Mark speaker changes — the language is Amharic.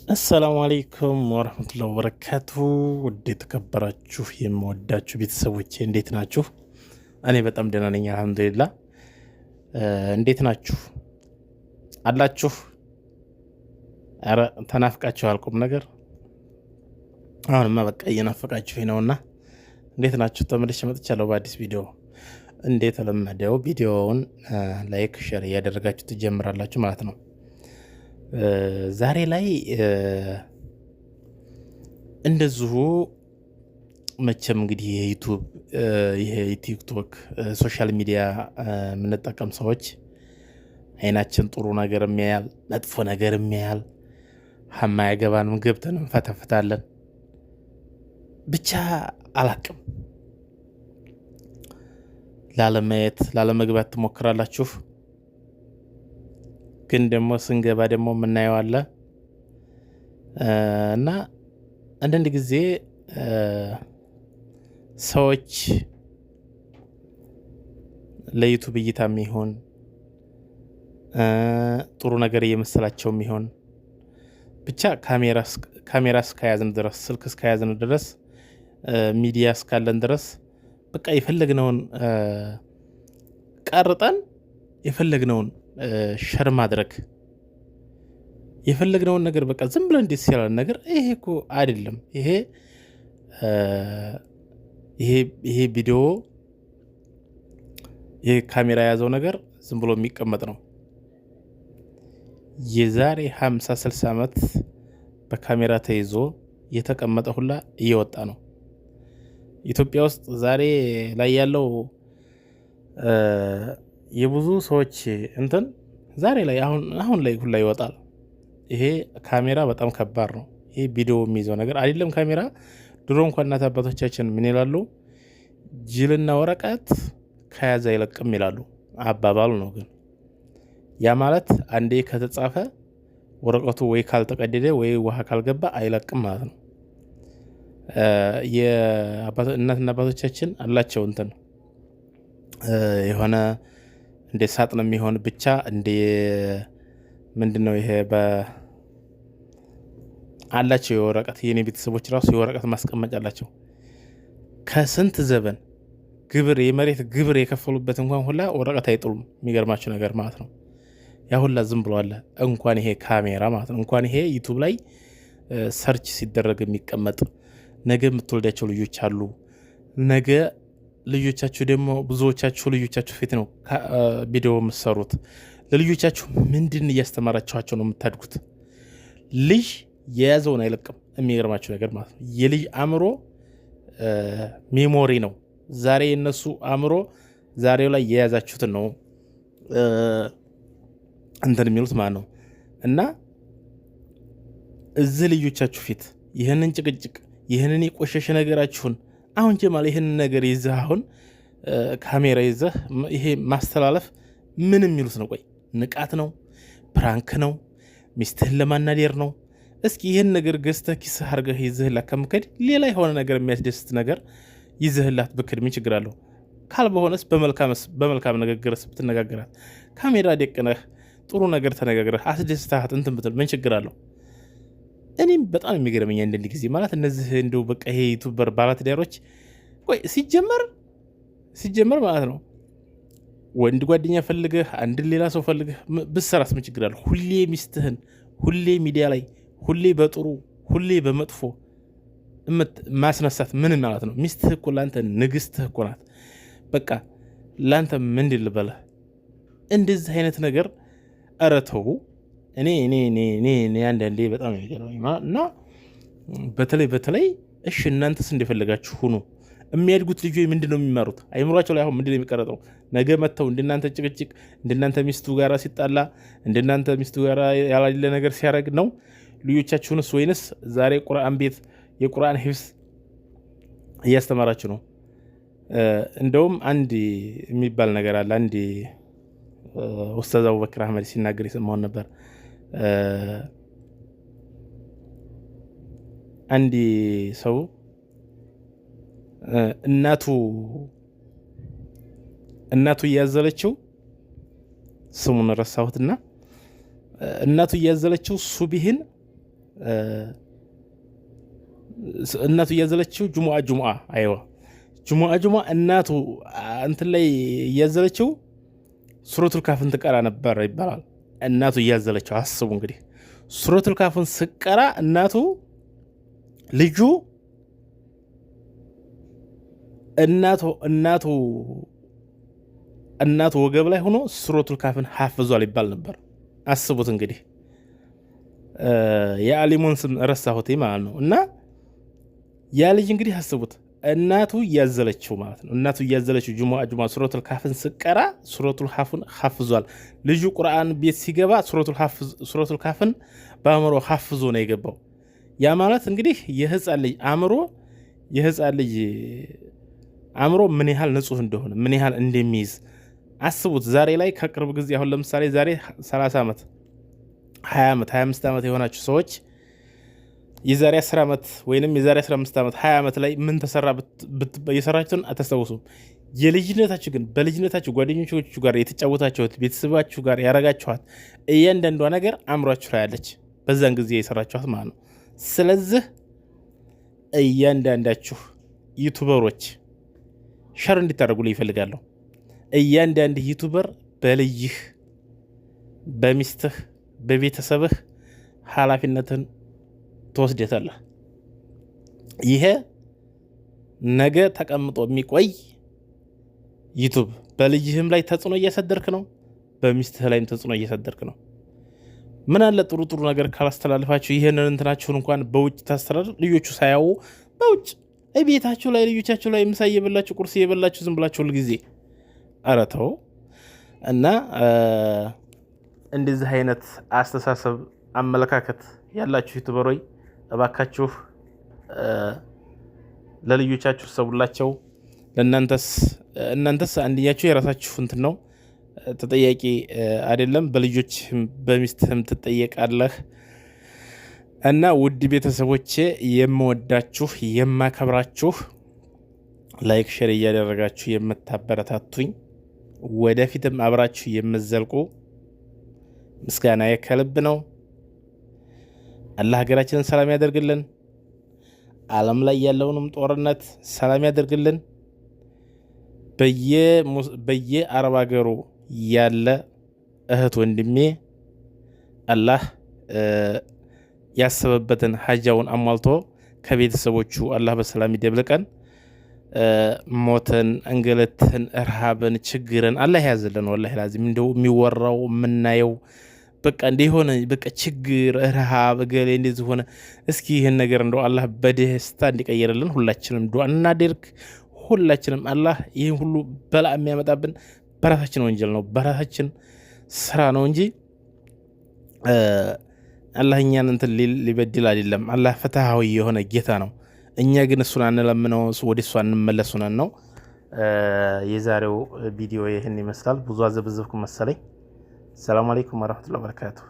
Speaker 1: አሰላሙ አለይኩም ወረህመቱላሂ ወበረካቱ። ውድ የተከበራችሁ የምወዳችሁ ቤተሰቦቼ እንዴት ናችሁ? እኔ በጣም ደህና ነኝ አልሐምዱሊላህ። እንዴት ናችሁ አላችሁ? ኧረ ተናፍቃችኋል ቁም ነገር። አሁንማ በቃ እየናፈቃችሁኝ ነውና እንዴት ናችሁ? ተመልሼ መጥቻለሁ በአዲስ ቪዲዮ። እንደተለመደው ቪዲዮውን ላይክ ሼር እያደረጋችሁ ትጀምራላችሁ ማለት ነው። ዛሬ ላይ እንደዚሁ መቼም እንግዲህ የዩቱብ የቲክቶክ ሶሻል ሚዲያ የምንጠቀም ሰዎች አይናችን ጥሩ ነገር የሚያያል፣ መጥፎ ነገር የሚያያል፣ የማያገባንም ገብተን እንፈተፍታለን። ብቻ አላቅም ላለማየት ላለመግባት ትሞክራላችሁ። ግን ደግሞ ስንገባ ደግሞ የምናየው አለ እና አንዳንድ ጊዜ ሰዎች ለዩቱብ እይታ የሚሆን ጥሩ ነገር እየመሰላቸው የሚሆን ብቻ ካሜራ እስከያዝን ድረስ ስልክ እስከያዝን ድረስ ሚዲያ እስካለን ድረስ በቃ የፈለግነውን ቀርጠን የፈለግነውን ሸር ማድረግ የፈለግነውን ነገር በቃ ዝም ብለን እንዴት ሲላል ነገር ይሄ እኮ አይደለም። ይሄ ቪዲዮ ይሄ ካሜራ የያዘው ነገር ዝም ብሎ የሚቀመጥ ነው። የዛሬ 50-60 ዓመት በካሜራ ተይዞ የተቀመጠ ሁላ እየወጣ ነው። ኢትዮጵያ ውስጥ ዛሬ ላይ ያለው የብዙ ሰዎች እንትን ዛሬ ላይ አሁን ላይ ሁላ ይወጣል። ይሄ ካሜራ በጣም ከባድ ነው። ይሄ ቪዲዮ የሚይዘው ነገር አይደለም ካሜራ። ድሮ እንኳን እናት አባቶቻችን ምን ይላሉ? ጅልና ወረቀት ከያዘ አይለቅም ይላሉ። አባባሉ ነው። ግን ያ ማለት አንዴ ከተጻፈ ወረቀቱ ወይ ካልተቀደደ ወይ ውሃ ካልገባ አይለቅም ማለት ነው። የእናትና አባቶቻችን አላቸው እንትን የሆነ እንደ ሳጥን የሚሆን ብቻ እንደ ምንድነው ይሄ አላቸው የወረቀት የኔ ቤተሰቦች ራሱ የወረቀት ማስቀመጫ አላቸው። ከስንት ዘበን የመሬት ግብር የከፈሉበት እንኳን ሁላ ወረቀት አይጥሉም። የሚገርማቸው ነገር ማለት ነው። ያ ሁላ ዝም ብሎ አለ። እንኳን ይሄ ካሜራ ማለት ነው። እንኳን ይሄ ዩቱብ ላይ ሰርች ሲደረግ የሚቀመጥ ነገ የምትወልዳቸው ልጆች አሉ። ነገ ልጆቻችሁ ደግሞ ብዙዎቻችሁ ልጆቻችሁ ፊት ነው ቪዲዮ የምትሰሩት። ለልጆቻችሁ ምንድን እያስተማራችኋቸው ነው የምታድጉት? ልጅ የያዘውን አይለቅም። የሚገርማችሁ ነገር ማለት ነው። የልጅ አእምሮ ሜሞሪ ነው። ዛሬ የነሱ አእምሮ ዛሬው ላይ የያዛችሁትን ነው እንትን የሚሉት ማለት ነው። እና እዚህ ልጆቻችሁ ፊት ይህንን ጭቅጭቅ ይህንን የቆሸሸ ነገራችሁን አሁን ጀማል ይህንን ነገር ይዘህ አሁን ካሜራ ይዘህ ይሄ ማስተላለፍ ምን የሚሉት ነው? ቆይ ንቃት ነው? ፕራንክ ነው? ሚስትህን ለማናደር ነው? እስኪ ይህን ነገር ገዝተህ ኪስህ አድርገህ ይዘህላት ከምከድ ሌላ የሆነ ነገር የሚያስደስት ነገር ይዘህላት ብክድ ምን ችግር አለው? ካልበሆነስ በመልካም ንግግርስ ብትነጋገራት፣ ካሜራ ደቅነህ ጥሩ ነገር ተነጋግረህ አስደስታት እንትን ብትል ምን ችግር አለው? እኔም በጣም የሚገርመኝ አንዳንድ ጊዜ ማለት እነዚህ እንደው በቃ ይሄ ዩቱበር ባለትዳሮች ቆይ ሲጀመር ማለት ነው ወንድ ጓደኛ ፈልገህ አንድ ሌላ ሰው ፈልገህ ብትሰራስ ምን ችግር አለው? ሁሌ ሚስትህን ሁሌ ሚዲያ ላይ ሁሌ በጥሩ ሁሌ በመጥፎ ማስነሳት ምን ማለት ነው? ሚስትህ እኮ ላንተ ንግስትህ እኮ ናት። በቃ ላንተ ምንድን ልበለህ? እንደዚህ አይነት ነገር ኧረ ተው። እኔ አንዳንዴ በጣም የሚገርመኝ እና በተለይ እሺ እናንተስ እንደፈለጋችሁ ሁኑ። የሚያድጉት ልጆች ምንድን ነው የሚማሩት? አይምሯቸው ላይ አሁን ምንድን ነው የሚቀረጠው? ነገ መጥተው እንደናንተ ጭቅጭቅ እንደናንተ ሚስቱ ጋር ሲጣላ እንደናንተ ሚስቱ ጋር ያላለ ነገር ሲያደርግ ነው ልጆቻችሁንስ? ወይንስ ዛሬ ቁርአን ቤት የቁርአን ሂፍዝ እያስተማራችሁ ነው? እንደውም አንድ የሚባል ነገር አለ። አንድ ኡስታዝ አቡበክር አህመድ ሲናገር የሰማውን ነበር። አንድ ሰው እናቱ እያዘለችው ስሙን ረሳሁትና እናቱ እያዘለችው ሱቢህን እናቱ እያዘለችው ጁሙአ አይዋ ጁሙአ እናቱ እንትን ላይ እያዘለችው ሱረቱል ካፍን ትቀራ ነበር ይባላል። እናቱ እያዘለችው አስቡ እንግዲህ ሱረቱል ካፍን ስቀራ ልጁ እናቱ ወገብ ላይ ሆኖ ሱረቱል ካፍን ሐፍዟል ይባል ነበር። አስቡት እንግዲህ የአሊሙን ስም ረሳሁት ማለት ነው። እና ያ ልጅ እንግዲህ አስቡት እናቱ እያዘለችው ማለት ነው። እናቱ እያዘለችው ጁሙአ ሱረቱል ካፍን ስቀራ ሱረቱል ካፍን ሐፍዟል። ልጁ ቁርአን ቤት ሲገባ ሱረቱል ካፍን በአእምሮ ሐፍዞ ነው የገባው። ያ ማለት እንግዲህ የህፃን ልጅ አእምሮ ምን ያህል ንጹህ እንደሆነ ምን ያህል እንደሚይዝ አስቡት። ዛሬ ላይ ከቅርብ ጊዜ አሁን ለምሳሌ ዛሬ 30 ዓመት 20 ዓመት 25 ዓመት የሆናችሁ ሰዎች የዛሬ 10 ዓመት ወይንም የዛሬ 15 ዓመት 20 ዓመት ላይ ምን ተሰራ የሰራችሁትን አታስታውሱም። የልጅነታችሁ ግን በልጅነታችሁ ጓደኞቻችሁ ጋር የተጫወታችሁት ቤተሰባችሁ ጋር ያረጋችኋት እያንዳንዷ ነገር አእምሯችሁ ላይ ያለች በዛን ጊዜ የሰራችኋት ማለት ነው። ስለዚህ እያንዳንዳችሁ ዩቱበሮች ሸር እንድታደርጉልኝ ይፈልጋለሁ። እያንዳንድ ዩቱበር በልጅህ፣ በሚስትህ፣ በቤተሰብህ ኃላፊነትን ትወስደታለህ። ይሄ ነገ ተቀምጦ የሚቆይ ዩቱብ በልጅህም ላይ ተጽዕኖ እያሳደርክ ነው፣ በሚስትህ ላይም ተጽዕኖ እያሳደርክ ነው። ምን አለ ጥሩ ነገር ካላስተላልፋችሁ ይሄንን እንትናችሁን እንኳን በውጭ ታስተላልፍ። ልጆቹ ሳያው በውጭ ቤታችሁ ላይ ልጆቻችሁ ላይ ምሳ እየበላችሁ ቁርስ እየበላችሁ ዝም ብላችሁ ሁልጊዜ ኧረ ተው። እና እንደዚህ አይነት አስተሳሰብ አመለካከት ያላችሁ ዩቱበሮች እባካችሁ ለልጆቻችሁ ሰቡላቸው። እናንተስ አንድያችሁ የራሳችሁ እንትን ነው ተጠያቂ አይደለም፣ በልጆችም በሚስትህም ትጠየቃለህ። እና ውድ ቤተሰቦቼ የምወዳችሁ የማከብራችሁ ላይክ ሼር እያደረጋችሁ የምታበረታቱኝ ወደፊትም አብራችሁ የምትዘልቁ ምስጋናዬ ከልብ ነው። አላህ ሀገራችንን ሰላም ያደርግልን። ዓለም ላይ ያለውንም ጦርነት ሰላም ያደርግልን። በየአረብ ሀገሩ ያለ እህት ወንድሜ አላህ ያሰበበትን ሀጃውን አሟልቶ ከቤተሰቦቹ አላህ በሰላም ይደብልቀን። ሞትን፣ እንግልትን፣ እርሃብን፣ ችግርን አላህ ያዝልን። ወላሂ ላዚም እንደው የሚወራው የምናየው በቃ እንደሆነ በቃ ችግር፣ እርሃብ፣ ገሌ እንደዚህ ሆነ። እስኪ ይህን ነገር እንደው አላህ በደስታ እንዲቀየርልን ሁላችንም ዱዓ እናድርግ። ሁላችንም አላህ ይህን ሁሉ በላ የሚያመጣብን በራሳችን ወንጀል ነው፣ በራሳችን ስራ ነው እንጂ አላህ እኛን እንትን ሊበድል አይደለም። አላህ ፍትሃዊ የሆነ ጌታ ነው። እኛ ግን እሱን አንለምነው፣ ወደ እሱ አንመለሱነን ነው። የዛሬው ቪዲዮ ይህን ይመስላል። ብዙ አዘብዝብኩ መሰለኝ። ሰላም አለይኩም ወረህመቱላሂ ወበረካቱሁ።